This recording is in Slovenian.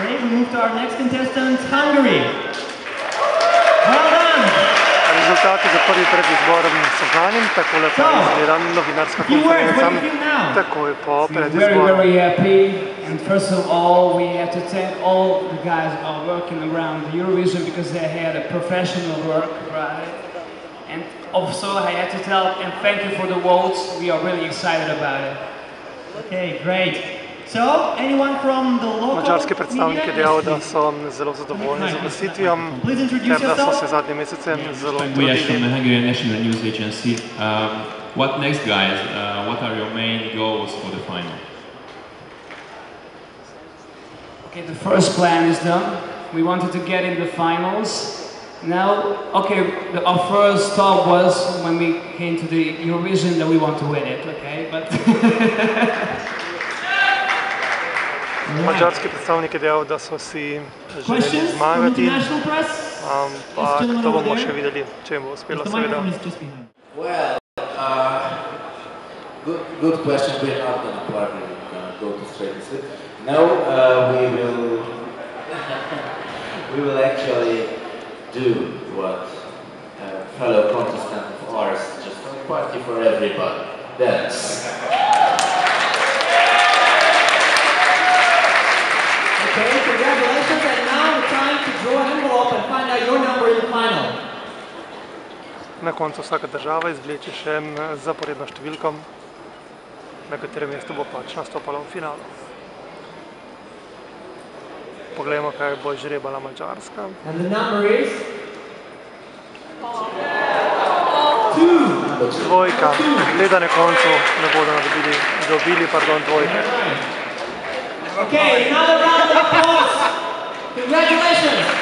Okay, we move to our next contestant, Hungary. Well done! Rezultati za prvi predizborom so znanim, takole pa izgleda novinarska konferenca takoj po predizboru. We're very happy, and first of all we have to thank all the guys who are working around Eurovision because they had a professional work, right? And also I have to tell and thank you for the votes. We are really excited about it. Okay, great. So, anyone from the local Mađarski predstavnik je dejal, da so zelo zadovoljni z uvrstitvijo, ter da so se zadnje mesece zelo trudili. We are from the Hungarian National News Agency. What next, guys? What are your main goals for the final? Okay, the first plan is done. We wanted to get in the finals. Now, okay, our first thought was when we came to the Eurovision that we want to win it, okay? But Mađarski predstavnik je dejal, da so si želeli zmagati, ampak to bomo še videli, če jim bo uspelo, seveda. Well, good question. We're not going to partly go to straight to sleep. No, we will actually do what fellow contestant of ours just party for everybody. Dance. Okay, congratulations, and now the time to draw an envelope and find out your number in the final. Na koncu vsaka država izvleče še zaporedno številko, na katerem mestu bo pač nastopala v finalu. Poglejmo, kaj bo izžrebala Mađarska. And the number is? Dvojka. Gleda na koncu ne bodo dobili dvojke. Okay, another round of applause. Congratulations.